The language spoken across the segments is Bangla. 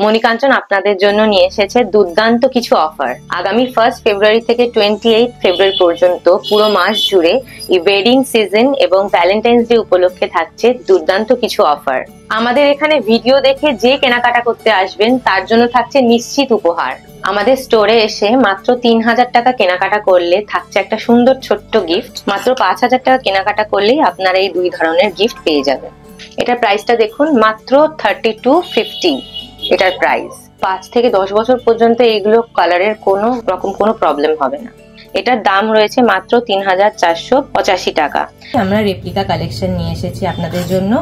মণিকাঞ্চন আপনাদের জন্য নিয়ে এসেছে দুর্দান্ত কিছু অফার। আগামী 1 ফেব্রুয়ারি থেকে 28 ফেব্রুয়ারি পর্যন্ত পুরো মাস জুড়ে এই ওয়েডিং সিজন এবং ভ্যালেন্টাইন্স ডে উপলক্ষে থাকছে দুর্দান্ত কিছু অফার। আমাদের এখানে ভিডিও দেখে যে কেনাকাটা করতে আসবেন তার জন্য থাকছে নিশ্চিত উপহার। আমাদের স্টোরে এসে মাত্র 3000 টাকা কেনাকাটা করলে থাকছে একটা সুন্দর ছোট্ট গিফট। মাত্র 5000 টাকা কেনাকাটা করলেই আপনারা এই দুই ধরনের গিফট পেয়ে যাবেন। এটার প্রাইসটা দেখুন, মাত্র 3250 এটার প্রাইস। 5 থেকে 10 বছর পর্যন্ত এইগুলো কালারের কোনো রকম কোনো প্রবলেম হবে না। এটার দাম রয়েছে মাত্র 3485 টাকা। আমরা রেপ্লিকা কালেকশন নিয়ে এসেছি আপনাদের জন্য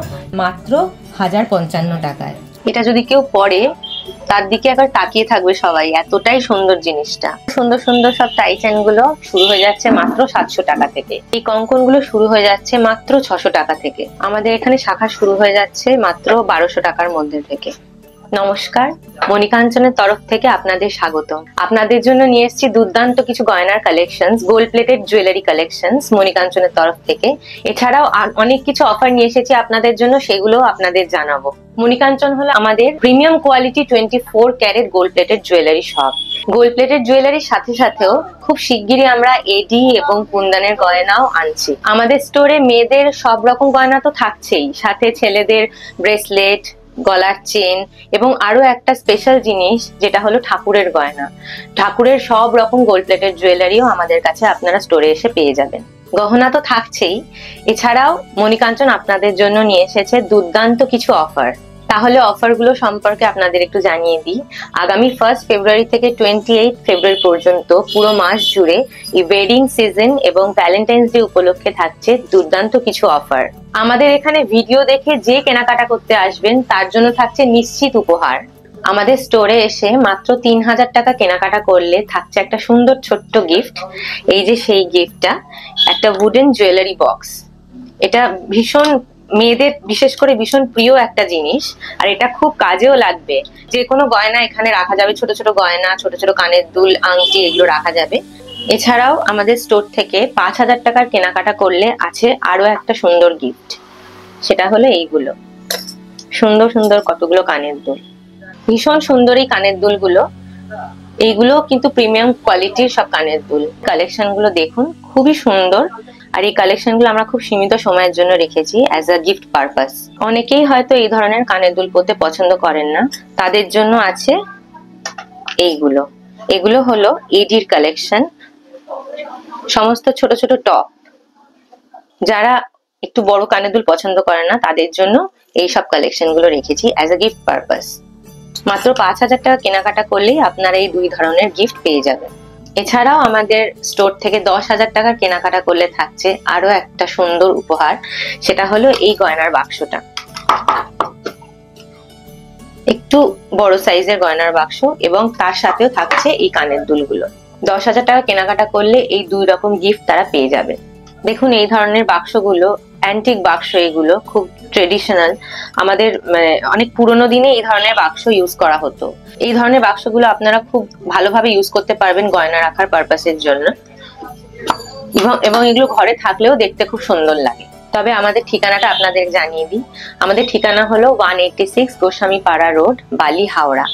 মাত্র 1055 টাকায়। এটা যদি কেউ পরে তার দিকে একবার তাকিয়ে থাকবে সবাই, এতটাই সুন্দর জিনিসটা। সুন্দর সুন্দর সব টাই চেন গুলো শুরু হয়ে যাচ্ছে মাত্র 700 টাকা থেকে। এই কঙ্কন গুলো শুরু হয়ে যাচ্ছে মাত্র 600 টাকা থেকে। আমাদের এখানে শাখা শুরু হয়ে যাচ্ছে মাত্র 1200 টাকার মধ্যে থেকে। নমস্কার, মণিকাঞ্চনের তরফ থেকে আপনাদের স্বাগত। আপনাদের জন্য নিয়ে এসেছি দুর্দান্ত কিছু গয়নার collections, gold plated jewellery collections মণিকাঞ্চনের তরফ থেকে। এছাড়াও অনেক কিছু অফার নিয়ে এসেছি আপনাদের জন্য, সেগুলো আপনাদের জানাবো। মণিকাঞ্চন হলো আমাদের premium quality 24 carat gold plated jewellery shop. Gold plated জুয়েলারির সাথে সাথেও খুব শিগগিরই আমরা এডি এবং কুন্দনের গয়নাও আনছি। আমাদের স্টোরে মেয়েদের সব রকম গয়না তো থাকছেই, সাথে ছেলেদের ব্রেসলেট, গলার চেন এবং আরো একটা স্পেশাল জিনিস যেটা হলো ঠাকুরের গয়না। ঠাকুরের সব রকম গোল্ড প্লেটেড জুয়েলারিও আমাদের কাছে আপনারা স্টোরে এসে পেয়ে যাবেন। গহনা তো থাকছেই, এছাড়াও মণিকাঞ্চন আপনাদের জন্য নিয়ে এসেছে দুর্দান্ত কিছু অফার। তাহলে অফারগুলো সম্পর্কে আপনাদের একটু জানিয়ে দিই। আগামী 1 ফেব্রুয়ারি থেকে 28 ফেব্রুয়ারি পর্যন্ত পুরো মাস জুড়ে এই ওয়েডিং সিজন এবং ভ্যালেন্টাইন্স ডে উপলক্ষে থাকছে দুর্দান্ত কিছু অফার। আমাদের এখানে ভিডিও দেখে যে কেনাকাটা করতে আসবেন তার জন্য থাকছে নিশ্চিত উপহার। আমাদের স্টোরে এসে মাত্র 3000 টাকা কেনাকাটা করলে থাকছে একটা সুন্দর ছোট্ট গিফট। এই যে সেই গিফটটা, একটা উডেন জুয়েলারি বক্স। এটা ভীষণ মেয়েদের বিশেষ করে ভীষণ প্রিয় একটা জিনিস, আর এটা খুব কাজেও লাগবে। যে কোনো গয়না এখানে রাখা যাবে, ছোট ছোট গয়না, ছোট ছোট কানের দুল, আংটি, এগুলো রাখা যাবে। এছাড়াও আমাদের স্টোর থেকে 5000 টাকার কেনাকাটা করলে আছে আরো একটা সুন্দর গিফট, সেটা হলো এইগুলো সুন্দর সুন্দর কতগুলো কানের দুল। ভীষণ সুন্দর এই কানের দুলগুলো। এইগুলো কিন্তু প্রিমিয়াম কোয়ালিটির সব কানের দুল। কালেকশন গুলো দেখুন, খুবই সুন্দর। আর এই কালেকশন গুলো আমরা খুব সীমিত সময়ের জন্য রেখেছি অ্যাজ আ গিফট পারপাস। অনেকেই হয়তো এই ধরনের কানের দুল পরতে পছন্দ করেন না, তাদের জন্য আছে এইগুলো। এগুলো হলো এডির কালেকশন, সমস্ত ছোট ছোট টপ। যারা একটু বড় কানের দুল পছন্দ করেন না তাদের জন্য এই সব কালেকশন গুলো রেখেছি অ্যাজ আ গিফট পারপাস। মাত্র 5000 টাকা কেনাকাটা করলেই আপনারা এই দুই ধরনের গিফট পেয়ে যাবেন। এছাড়াও আমাদের স্টোর থেকে 10,000 টাকার কেনাকাটা করলে থাকছে আরো একটা সুন্দর উপহার, সেটা হলো এই গয়নার বাক্সটা। একটু বড় সাইজের গয়নার বাক্স এবং তার সাথেও থাকছে এই কানের দুলগুলো। 10,000 টাকা কেনাকাটা করলে এই দুই রকম গিফট তারা পেয়ে যাবে। দেখুন এই ধরনের বাক্সগুলো অ্যান্টিক বাক্স, এগুলো খুব ট্রেডিশনাল। আমাদের অনেক পুরোনো দিনে এই ধরনের বাক্স ইউজ করা হতো। এই ধরনের বাক্সগুলো আপনারা খুব ভালোভাবে ইউজ করতে পারবেন গয়না রাখার পারপাসের জন্য, এবং এগুলো ঘরে থাকলেও দেখতে খুব সুন্দর লাগে। তবে আমাদের ঠিকানাটা আপনাদের জানিয়ে দিই। আমাদের ঠিকানা হলো 186 গোস্বামী পাড়া রোড, বালি, হাওড়া।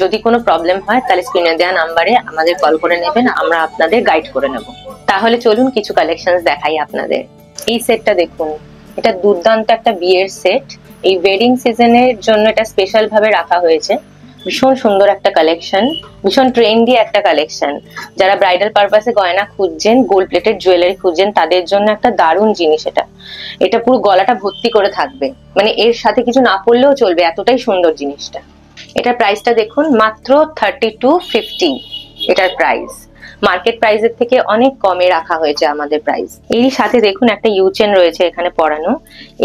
যদি কোনো প্রবলেম হয় তাহলে স্ক্রিনে দেওয়া নাম্বারে আমাদের কল করে নেবেন, আমরা আপনাদের গাইড করে নেব। তাহলে চলুন কিছু কালেকশন দেখাই আপনাদের। এই সেটটা দেখুন, এটা দুর্দান্ত একটা বিয়ের সেট। এই ওয়েডিং সিজনের জন্য এটা স্পেশাল ভাবে রাখা হয়েছে। ভীষণ সুন্দর একটা কালেকশন, ভীষণ ট্রেন্ডি একটা কালেকশন। যারা ব্রাইডাল পারপাসে গয়না খুঁজছেন, গোল্ড প্লেটেড জুয়েলারি খুঁজছেন, তাদের জন্য একটা দারুণ জিনিস এটা। এটা পুরো গলাটা ভর্তি করে থাকবে, মানে এর সাথে কিছু না পরলেও চলবে, এতটাই সুন্দর জিনিসটা। এটার প্রাইসটা দেখুন, মাত্র 3250 এটার প্রাইস। মার্কেট প্রাইসের থেকে অনেক কমে রাখা হয়েছে আমাদের প্রাইস। এরই সাথে দেখুন একটা ইউচেন রয়েছে এখানে পরানো,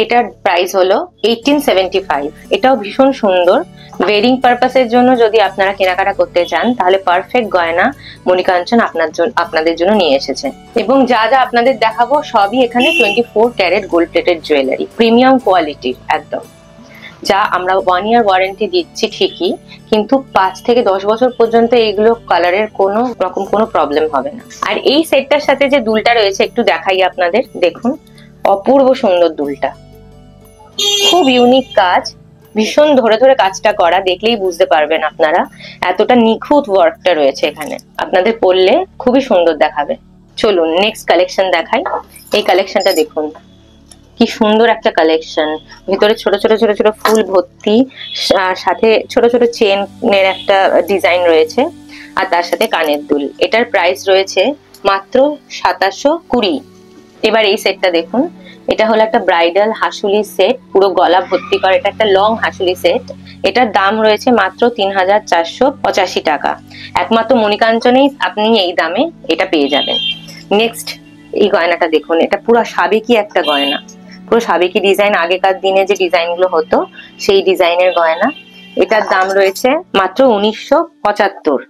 এটার প্রাইস হলো 1875। এটাও ভীষণ সুন্দর। ওয়েডিং পারপাসের জন্য যদি আপনারা কেনাকাটা করতে চান তাহলে পারফেক্ট গয়না মণিকাঞ্চন আপনাদের জন্য নিয়ে এসেছে। এবং যা যা আপনাদের দেখাবো সবই এখানে 24 carat gold plated jewellery, premium কোয়ালিটির একদম। যা আমরা 1 ইয়ার ওয়ারেন্টি দিচ্ছি ঠিকই, কিন্তু 5 থেকে 10 বছর পর্যন্ত এইগুলো কালারের কোনো রকম কোনো প্রবলেম হবে না। আর এই সেটটার সাথে যে দুলটা রয়েছে একটু দেখাই আপনাদের। দেখুন অপূর্ব সুন্দর দুলটা, খুব ইউনিক কাজ, ভীষণ ধরে ধরে কাজটা করা, দেখলেই বুঝতে পারবেন আপনারা এতটা নিখুঁত ওয়ার্কটা রয়েছে এখানে। আপনাদের পরলে খুবই সুন্দর দেখাবে। চলুন নেক্সট কালেকশন দেখাই। এই কালেকশনটা দেখুন, কি সুন্দর একটা কালেকশন। ভিতরে ছোট ছোট ছোট ছোট ফুল ভর্তি, সাথে ছোট ছোট চেনের একটা ডিজাইন রয়েছে, আর তার সাথে কানের দুল। এটার প্রাইস রয়েছে মাত্র 2720। এবার এই সেটটা দেখুন, এটা হলো একটা ব্রাইডাল হাসুলি সেট, পুরো গলা ভর্তি করা। এটা একটা লং হাসুলি সেট। এটার দাম রয়েছে মাত্র 3485 টাকা। একমাত্র মণিকাঞ্চনেই আপনি এই দামে এটা পেয়ে যাবেন। নেক্সট এই গয়নাটা দেখুন, এটা পুরো সাবেকি একটা গয়না, পুরো সাবেকি ডিজাইন। আগেকার দিনে যে ডিজাইন গুলো হতো সেই ডিজাইনের গয়না। এটার দাম রয়েছে মাত্র 1975।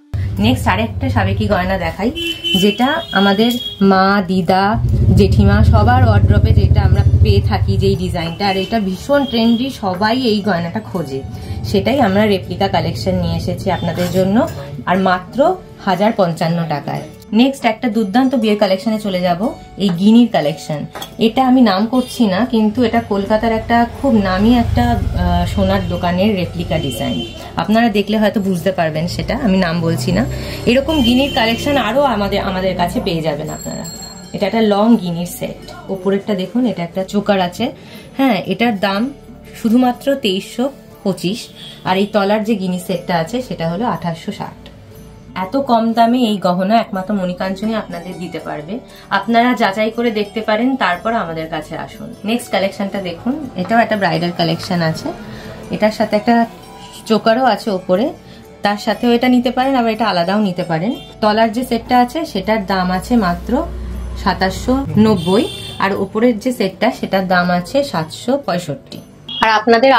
নেক্সট আরেকটা সাবেকি গয়না দেখাই, যেটা আমাদের মা, দিদা, জেঠিমা সবার ওয়ার্ড্রপে যেটা আমরা পেয়ে থাকি, যেই ডিজাইনটা। আর এটা ভীষণ ট্রেন্ডি, সবাই এই গয়নাটা খোঁজে। সেটাই আমরা রেপ্লিকা কালেকশন নিয়ে এসেছি আপনাদের জন্য, আর মাত্র 1055 টাকায়। নেক্সট একটা দুর্দান্ত বিয়ের কালেকশনে চলে যাব, এই গিনির কালেকশন। এটা আমি নাম করছি না, কিন্তু এটা কলকাতার একটা খুব নামি একটা সোনার দোকানের রেপ্লিকা ডিজাইন। আপনারা দেখলে হয়তো বুঝতে পারবেন, সেটা আমি নাম বলছি না। এরকম গিনির কালেকশন আরো আমাদের কাছে পেয়ে যাবেন আপনারা। এটা একটা লং গিনির সেট। উপরেরটা দেখুন, এটা একটা চোকার আছে। হ্যাঁ, এটার দাম শুধুমাত্র 2325। আর এই তলার যে গিনি সেটটা আছে সেটা হলো 2860। এত কম দামে এই গহনা একমাত্র মণিকাঞ্চনই আপনাদের দিতে পারবে। আপনারা যাচাই করে দেখতে পারেন, তারপর আমাদের কাছে আসুন। নেক্সট কালেকশনটা দেখুন, এটাও একটা ব্রাইডাল কালেকশন আছে। এটার সাথে একটা চোকারও আছে ওপরে, তার সাথেও এটা নিতে পারেন, আবার এটা আলাদাও নিতে পারেন। তলার যে সেটটা আছে সেটার দাম আছে মাত্র 2790, আর উপরের যে সেটটা সেটার দাম আছে 765। আর আপনাদের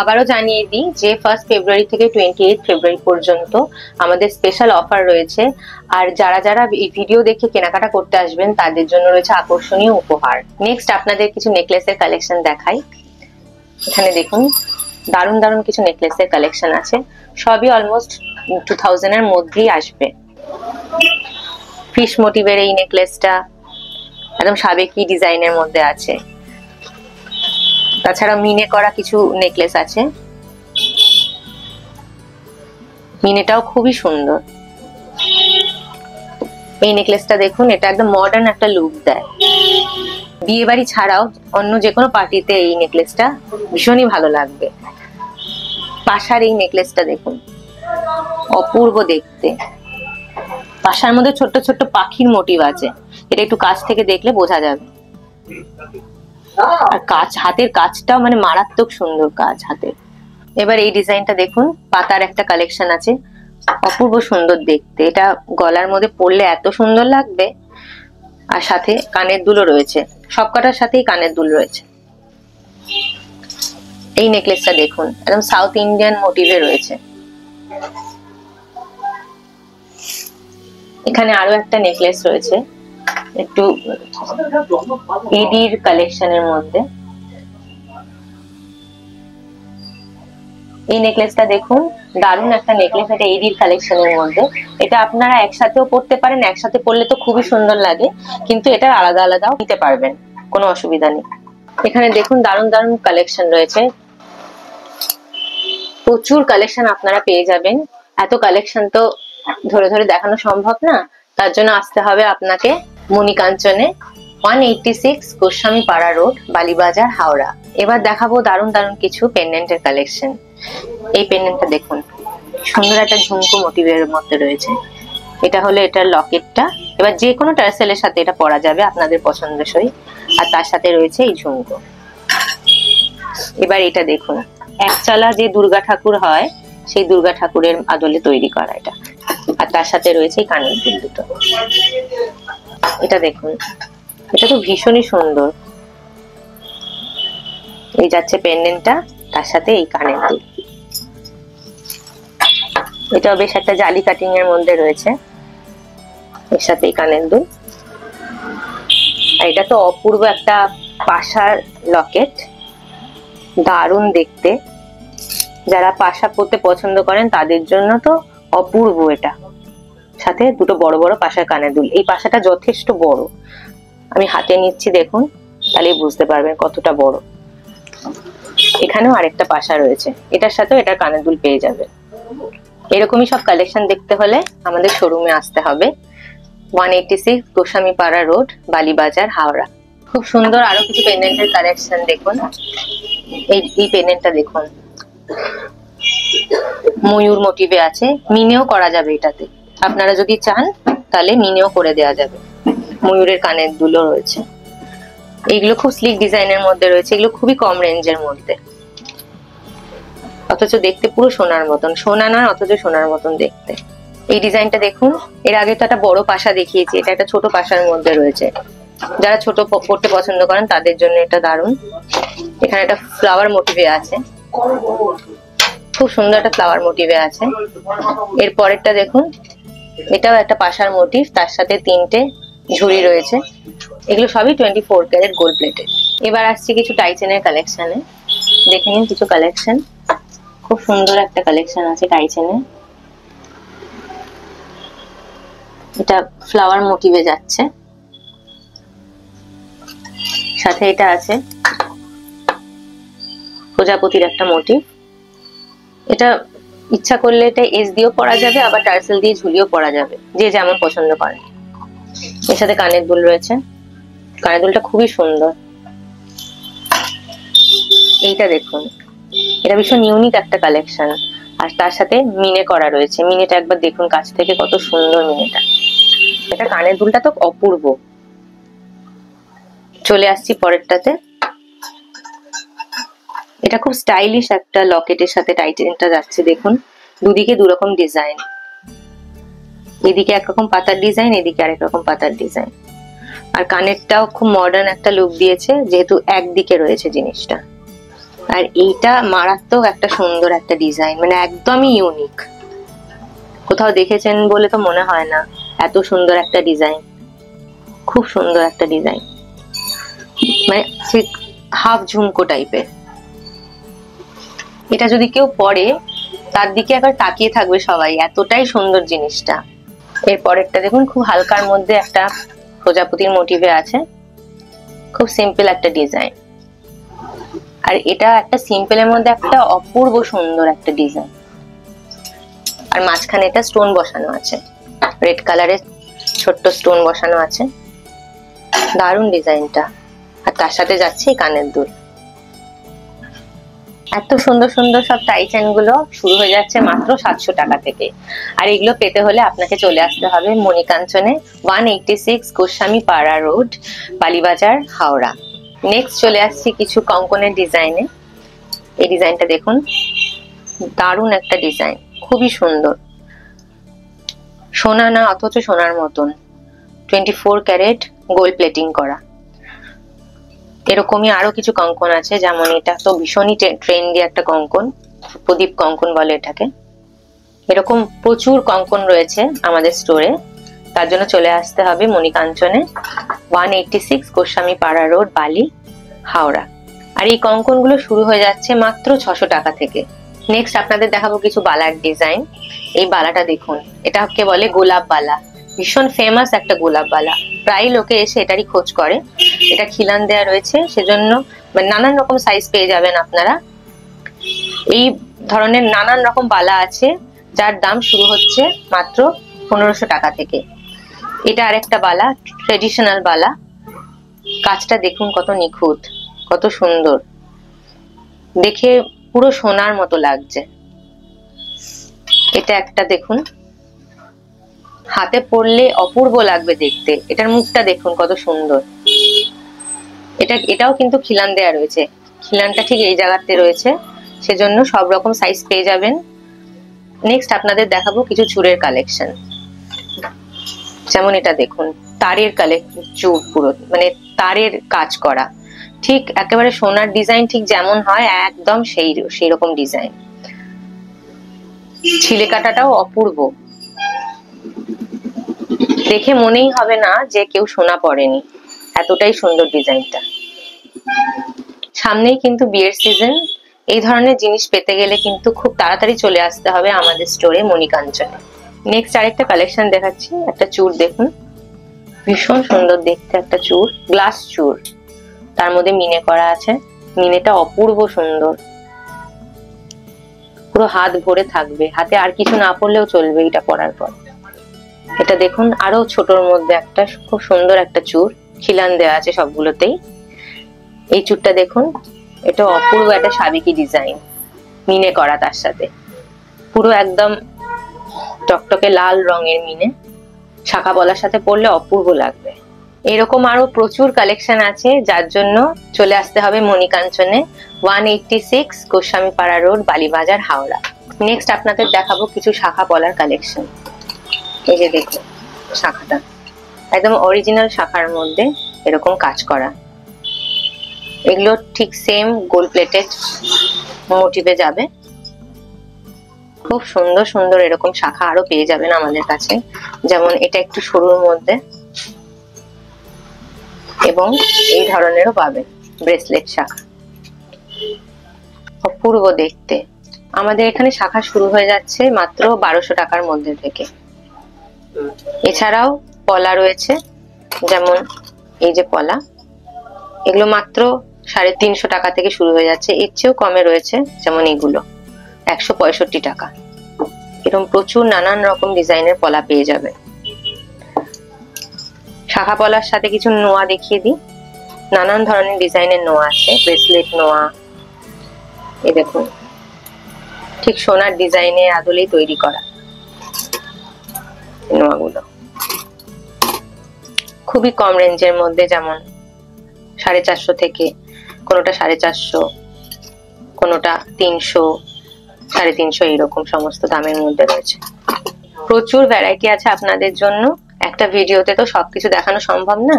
আবারও জানিয়ে দিই যে 1 ফেব্রুয়ারি থেকে 28 ফেব্রুয়ারি পর্যন্ত আমাদের স্পেশাল অফার রয়েছে। আর যারা যারা এই ভিডিও দেখে কেনাকাটা করতে আসবেন তাদের জন্য রয়েছে আকর্ষণীয় উপহার। নেক্সট আপনাদের কিছু নেকলেসের কালেকশন দেখাই। এখানে দেখুন, দারুণ দারুণ কিছু নেকলেসের কালেকশন আছে। সবই অলমোস্ট 2000 এর মধ্যেই আসবে। ফিশ মোটিভের এই নেকলেসটা একদম সাবেকি ডিজাইনের মধ্যে আছে। তাছাড়া মিনে করা কিছু নেকলেস আছে, মিনেটাও খুবই সুন্দর। এই নেকলেসটা দেখুন, এটা একদম মডার্ন একটা লুক দেয়। বিয়ে বাড়ি ছাড়াও অন্য যে কোনো পার্টিতে এই নেকলেসটা ভীষণই ভালো লাগবে। পাশার এই নেকলেসটা দেখুন, অপূর্ব দেখতে। পাশার মধ্যে ছোট্ট ছোট্ট পাখির মোটিভ আছে, এটা একটু কাছ থেকে দেখলে বোঝা যাবে। আর কাজ, হাতের কাজটাও মানে মারাত্মক সুন্দর কাজ হাতের। এবার এই ডিজাইনটা দেখুন, পাতার একটা কালেকশন আছে, অপূর্ব সুন্দর দেখতে। এটা গলার মধ্যে পরলে এত সুন্দর লাগবে। আর সাথে কানের দুলও রয়েছে, সবকটার সাথেই কানের দুল রয়েছে। এই নেকলেসটা দেখুন, একদম সাউথ ইন্ডিয়ান মোটিভে রয়েছে। এখানে আরো একটা নেকলেস রয়েছে, একটু এডির কালেকশনের মধ্যে। এই নেকলেসটা দেখুন, দারুণ একটা নেকলেস। এটা এডির কালেকশনের মধ্যে। এটা আপনারা একসাথেও পরতে পারেন, একসাথে পরলে তো খুবই সুন্দর লাগে, কিন্তু এটা আলাদা আলাদাও নিতে পারবেন, কোনো অসুবিধা নেই। এখানে দেখুন দারুণ দারুণ কালেকশন রয়েছে, প্রচুর কালেকশন আপনারা পেয়ে যাবেন। এত কালেকশন তো ধরে ধরে দেখানো সম্ভব না, তার জন্য আসতে হবে আপনাকে মণিকাঞ্চনে, 186 গোস্বামী পাড়া রোড, বালিবাজার, হাওড়া। এবার দেখাবো দারুণ দারুণ কিছু পেন্ডেন্টের কালেকশন। এই পেন্ডেন্টটা দেখুন, সুন্দর একটা ঝুমকো মোটিভের মধ্যে রয়েছে। এটা হলো এটার লকেটটা। এবার যে কোনো টার্সেলের সাথে এটা পরা যাবে আপনাদের পছন্দসই। আর তার সাথে রয়েছে এই ঝুমকো। এবার এটা দেখুন, একচালা যে দুর্গা ঠাকুর হয়, সেই দুর্গা ঠাকুরের আদলে তৈরি করা এটা। আর তার সাথে রয়েছে এই কানের দুল দুটো। এটা দেখুন, এটা তো ভীষণই সুন্দর। এই যাচ্ছে পেন্ডেন্টটা, তার সাথে এই কানের দুল। এটাও বেশ একটা জালি কাটিং এর মধ্যে রয়েছে, এর সাথে এই কানের দুল। আর এটা তো অপূর্ব একটা পাশার লকেট, দারুণ দেখতে। যারা পাশা পরতে পছন্দ করেন তাদের জন্য তো অপূর্ব এটা। সাথে দুটো বড় বড় পাশার কানের দুল। এই পাশাটা যথেষ্ট বড়, আমি হাতে নিচ্ছি দেখুন, তাহলে বুঝতে পারবেন কতটা বড়। এখানেও আরেকটা পাশা রয়েছে, এটার সাথেও এটার কানের দুল পেয়ে যাবে। এরকমই সব কালেকশন দেখতে হলে আমাদের শোরুমে আসতে হবে, 186 গোস্বামীপাড়া রোড, বালিবাজার, হাওড়া। খুব সুন্দর আরো কিছু পেন্ডেন্টের কালেকশন দেখুন। এই পেন্ডেন্টটা দেখুন, ময়ূর মোটিভে আছে, মিনেও করা যাবে এটাতে। আপনারা যদি চান তাহলে মিনেও করে দেওয়া যাবে। ময়ূরের কানের দুলও রয়েছে। এইগুলো খুব স্লিক ডিজাইনের মধ্যে রয়েছে, এগুলো খুবই কম রেঞ্জের মধ্যে, অথচ দেখতে পুরো সোনার মতন। সোনা নয়, অথচ সোনার মতন দেখতে। এই ডিজাইনটা দেখুন, এর আগে তো একটা বড় পাশা দেখিয়েছি, এটা একটা ছোট পাশার মধ্যে রয়েছে। যারা ছোট পড়তে পছন্দ করেন তাদের জন্য এটা দারুণ। এখানে একটা ফ্লাওয়ার মোটিভে আছে, খুব সুন্দর একটা ফ্লাওয়ার মোটিভে আছে। এর পরেরটা দেখুন, এটাও একটা পাশার মোটিভ, তার সাথে 3টে ঝুড়ি রয়েছে। এগুলো সবই 24 ক্যারেট গোল্ড প্লেটেড। এবার আসছি কিছু টাইচেনের কালেকশনে, দেখে নিন কিছু কালেকশন। খুব সুন্দর একটা কালেকশন আছে টাইচেনে, এটা ফ্লাওয়ার মোটিভে যাচ্ছে, সাথে এটা আছে প্রজাপতির একটা মোটিভ। এটা ইচ্ছা করলে এটা এস দিয়েও পরা যাবে, আবার টার্সেল দিয়ে ঝুলিয়েও পরা যাবে, যে যেমন পছন্দ করে। এর সাথে কানের দুল রয়েছে, কানের দুলটা খুবই সুন্দর। এইটা দেখুন, এটা ভীষণ ইউনিক একটা কালেকশন, আর তার সাথে মিনে করা রয়েছে। মিনেটা একবার দেখুন কাছ থেকে, কত সুন্দর মিনেটা। এটা কানের দুলটা তো অপূর্ব। চলে আসছি পরেরটাতে, এটা খুব স্টাইলিশ একটা লকেটের সাথে টাইটেনটা যাচ্ছে। দেখুন দুদিকে দুরকম ডিজাইন, এদিকে একরকম পাতার ডিজাইন, এদিকে আরেক রকম পাতার ডিজাইন। আর কানেরটাও খুব মডার্ন একটা লুক দিয়েছে, যেহেতু একদিকে রয়েছে জিনিসটা। আর এইটা মারাত্মক একটা সুন্দর একটা ডিজাইন, মানে একদমই ইউনিক, কোথাও দেখেছেন বলে তো মনে হয় না। এত সুন্দর একটা ডিজাইন, খুব সুন্দর একটা ডিজাইন, মানে ঠিক হাফ ঝুমকো টাইপের। এটা যদি কেউ পরে তার দিকে একবার তাকিয়ে থাকবে সবাই, এতটাই সুন্দর জিনিসটা। এর পরেরটা দেখুন, খুব হালকার মধ্যে একটা প্রজাপতির মোটিভে আছে, খুব সিম্পল একটা ডিজাইন। আর এটা একটা সিম্পলের মধ্যে একটা অপূর্ব সুন্দর একটা ডিজাইন। আর মাঝখানে এটা স্টোন বসানো আছে, রেড কালারের ছোট্ট স্টোন বসানো আছে, দারুণ ডিজাইনটা। আর তার সাথে যাচ্ছে কানের দুল। এত সুন্দর সুন্দর সব টাইচেন গুলো শুরু হয়ে যাচ্ছে মাত্র 700 টাকা থেকে। আর এগুলো পেতে হলে আপনাকে চলে আসতে হবে মণিকাঞ্চনে, 186 গোস্বামীপাড়া রোড, বালিবাজার, হাওড়া। নেক্সট চলে আসছি কিছু কঙ্কনের ডিজাইনে। এই ডিজাইনটা দেখুন, দারুণ একটা ডিজাইন, খুবই সুন্দর। সোনা না, অথচ সোনার মতন, 24 ক্যারেট গোল্ড প্লেটিং করা। এরকমই আরো কিছু কঙ্কন আছে, যেমন এটা তো ভীষণই ট্রেন্ডি একটা কঙ্কন, প্রদীপ কঙ্কন বলে এটাকে। এরকম প্রচুর কঙ্কন রয়েছে আমাদের স্টোরে, তার জন্য চলে আসতে হবে মণিকাঞ্চনে, 186 গোস্বামীপাড়া রোড, বালি, হাওড়া। আর এই কঙ্কন গুলো শুরু হয়ে যাচ্ছে মাত্র 600 টাকা থেকে। নেক্সট আপনাদের দেখাবো কিছু বালার ডিজাইন। এই বালাটা দেখুন, এটাকে বলে গোলাপ বালা, ভীষণ ফেমাস একটা গোলাপ বালা। প্রায় লোকে এসে এটারই খোঁজ করে। এটা খিলান দেয়া রয়েছে, সেজন্য নানান রকম সাইজ পেয়ে যাবেন আপনারা। এই ধরনের নানান রকম বালা আছে, যার দাম শুরু হচ্ছে মাত্র 1500 টাকা থেকে। এটা আরেকটা বালা, ট্রেডিশনাল বালা। কাজটা দেখুন কত নিখুঁত, কত সুন্দর, দেখে পুরো সোনার মতো লাগছে। এটা একটা দেখুন, হাতে পরলে অপূর্ব লাগবে দেখতে। এটার মুখটা দেখুন কত সুন্দর। এটাও কিন্তু খিলান দেয়া রয়েছে, খিলানটা ঠিক এই জায়গাতে রয়েছে, সেজন্য সব রকম সাইজ পেয়ে যাবেন। নেক্সট আপনাদের দেখাবো কিছু চুড়ের কালেকশন। যেমন এটা দেখুন, তারের চুড়, পুরো মানে তারের কাজ করা, ঠিক একেবারে সোনার ডিজাইন ঠিক যেমন হয় একদম সেই রকম ডিজাইন। ছিলে কাটাটাও অপূর্ব, দেখে মনেই হবে না যে কেউ সোনা পরেনি, এতটাই সুন্দর ডিজাইনটা। সামনেই কিন্তু বিয়ের সিজন, এই ধরনের জিনিস পেতে গেলে কিন্তু খুব তাড়াতাড়ি চলে আসতে হবে আমাদের স্টোরে মণিকাঞ্চনে। নেক্সট আরেকটা কালেকশন দেখাচ্ছি। একটা চুড় দেখুন, ভীষণ সুন্দর দেখতে একটা চুড়, গ্লাস চুড়, তার মধ্যে মিনে করা আছে, মিনেটা অপূর্ব সুন্দর, পুরো হাত ভরে থাকবে, হাতে আর কিছু না পরলেও চলবে এটা পরার পর। এটা দেখুন আরো ছোটর মধ্যে একটা খুব সুন্দর একটা চূড়, খিলান দেওয়া আছে সবগুলোতেই। এই চূড়টা দেখুন, এটা অপূর্ব একটা সাবেকি ডিজাইন, মিনে করা, তার সাথে পুরো একদম টকটকে লাল রঙের মিনে, শাখা পলার সাথে পরলে অপূর্ব লাগবে। এরকম আরো প্রচুর কালেকশন আছে, যার জন্য চলে আসতে হবে মণিকাঞ্চনে, 186 গোস্বামীপাড়া রোড, বালিবাজার, হাওড়া। নেক্সট আপনাদের দেখাবো কিছু শাখা পলার কালেকশন। এই যে দেখুন শাখাটা একদম অরিজিনাল শাখার মধ্যে এরকম কাজ করা, এগুলো ঠিক সেম গোল্ড প্লেটেড মোটিভে যাবে। খুব সুন্দর সুন্দর এরকম শাখা আরো পেয়ে যাবেন আমাদের কাছে, যেমন এটা একটু সরুর মধ্যে, এবং এই ধরনেরও পাবেন ব্রেসলেট শাখা, অপূর্ব দেখতে। আমাদের এখানে শাখা শুরু হয়ে যাচ্ছে মাত্র 1200 টাকার মধ্যে থেকে। এছাড়াও পলা রয়েছে, যেমন এই যে পলা, এগুলো মাত্র 350 টাকা থেকে শুরু হয়ে যাচ্ছে, এর চেয়েও কমে রয়েছে, যেমন এগুলো 165 টাকা। এরকম প্রচুর নানান রকম ডিজাইনের পলা পেয়ে যাবে। শাখা পলার সাথে কিছু নোয়া দেখিয়ে দিই, নানান ধরনের ডিজাইনের নোয়া আছে, ব্রেসলেট নোয়া, এই দেখুন ঠিক সোনার ডিজাইনের আদলেই তৈরি করা নোয়াগুলো, খুবই কম রেঞ্জের মধ্যে, যেমন 450 থেকে, কোনোটা 450, কোনোটা 300, 350, এরকম সমস্ত দামের মধ্যে রয়েছে। প্রচুর ভ্যারাইটি আছে আপনাদের জন্য, একটা ভিডিওতে তো সবকিছু দেখানো সম্ভব না,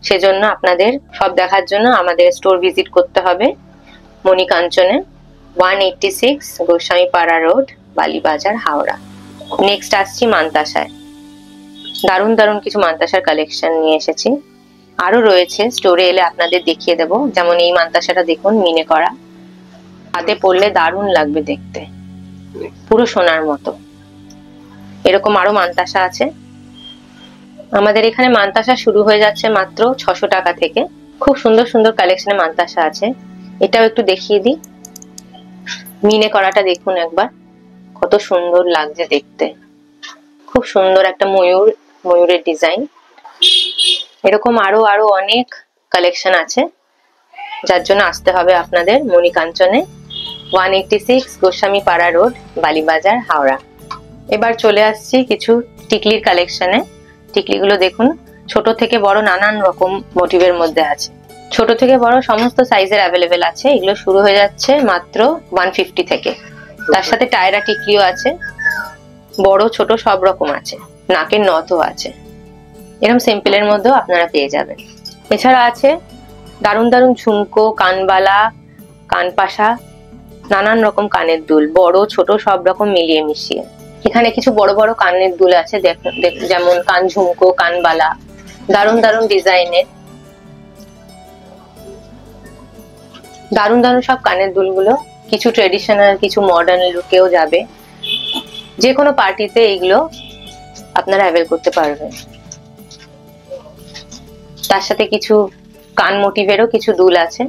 সেজন্য আপনাদের সব দেখার জন্য আমাদের স্টোর ভিজিট করতে হবে মণিকাঞ্চনে, 186 গোস্বামীপাড়া রোড, বালিবাজার, হাওড়া। নেক্সট আসছি মান্তাসায়, দারুণ দারুণ কিছু মান্তাসার কালেকশন নিয়ে এসেছি, আরো রয়েছে, স্টোরে এলে আপনাদের দেখিয়ে দেবো। যেমন এই মান্তাসাটা দেখুন, মিনে করা, হাতে পরলে দারুণ লাগবে দেখতে, পুরো সোনার মতো। এরকম আরো মান্তাসা আছে আমাদের এখানে। মান্তাসা শুরু হয়ে যাচ্ছে মাত্র 600 টাকা থেকে, খুব সুন্দর সুন্দর কালেকশনে মান্তাসা আছে। এটাও একটু দেখিয়ে দিই, মিনে করাটা দেখুন একবার, কত সুন্দর লাগছে দেখতে, খুব সুন্দর একটা ময়ূরের ডিজাইন। এরকম আরো আরো অনেক কালেকশন আছে, যার জন্য আসতে হবে আপনাদের মণিকাঞ্চনে, 186 গোস্বামীপাড়া রোড, বালিবাজার, হাওড়া। এবার চলে আসছি কিছু টিকলির কালেকশনে। টিকলিগুলো দেখুন, ছোট থেকে বড় নানান রকম মোটিভের মধ্যে আছে, ছোট থেকে বড় সমস্ত সাইজের অ্যাভেলেবেল আছে। এগুলো শুরু হয়ে যাচ্ছে মাত্র 150 থেকে, তার সাথে টায়রা টিকলিও আছে, বড় ছোট সব রকম আছে, নাকের নথও আছে, এরকম সিম্পলের মধ্যেও আপনারা পেয়ে যাবেন। এছাড়া আছে দারুণ দারুণ ঝুমকো, কানবালা, কানপাশা, নানান রকম কানের দুল, বড় ছোট সব রকম মিলিয়ে মিশিয়ে। এখানে কিছু বড় বড় কানের দুল আছে, যেমন কান ঝুমকো, কানবালা, দারুণ দারুণ ডিজাইনের, দারুণ দারুণ সব কানের দুলগুলো, কিছু ট্রেডিশনাল, কিছু মডার্ন লুকেও যাবে। যে কোনো পার্টিতে এইগুলো আপনারা অ্যাভেল করতে পারবেন। তার সাথে কিছু কান মোটিভেরও কিছু দুল আছে।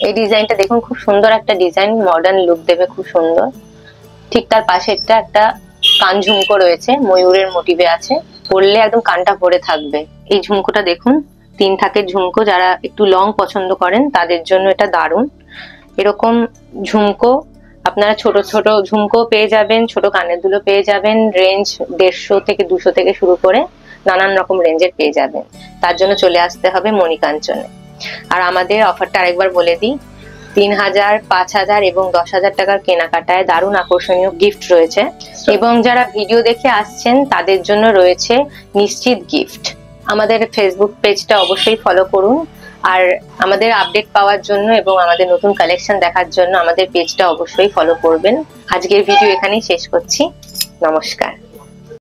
এই ডিজাইনটা দেখুন, খুব সুন্দর একটা ডিজাইন, মডার্ন লুক দেবে, খুব সুন্দর। ঠিক তার পাশে একটা কান ঝুমকো রয়েছে, ময়ূরের মোটিভে আছে, পরলে একদম কানটা ভরে থাকবে। এই ঝুমকোটা দেখুন, 3 থাকের ঝুমকো, যারা একটু লং পছন্দ করেন তাদের জন্য এটা দারুণ। এরকম ঝুমকো আপনারা ছোট ছোট ঝুমকো পেয়ে যাবেন, ছোট কানের দুলো পেয়ে যাবেন, রেঞ্জ 150 থেকে 200 থেকে শুরু করে নানান রকম রেঞ্জের পেয়ে যাবেন। তার জন্য চলে আসতে হবে মণিকাঞ্চনে। আর আমাদের অফারটা আরেকবার বলে দিই, 3000, 5000 এবং 10,000 টাকার কেনাকাটায় দারুণ আকর্ষণীয় গিফট রয়েছে, এবং যারা ভিডিও দেখে আসছেন তাদের জন্য রয়েছে নিশ্চিত গিফট। আমাদের ফেসবুক পেজটা অবশ্যই ফলো করুন, আর আমাদের আপডেট পাওয়ার জন্য এবং আমাদের নতুন কালেকশন দেখার জন্য আমাদের পেজটা অবশ্যই ফলো করবেন। আজকের ভিডিও এখানেই শেষ করছি, নমস্কার।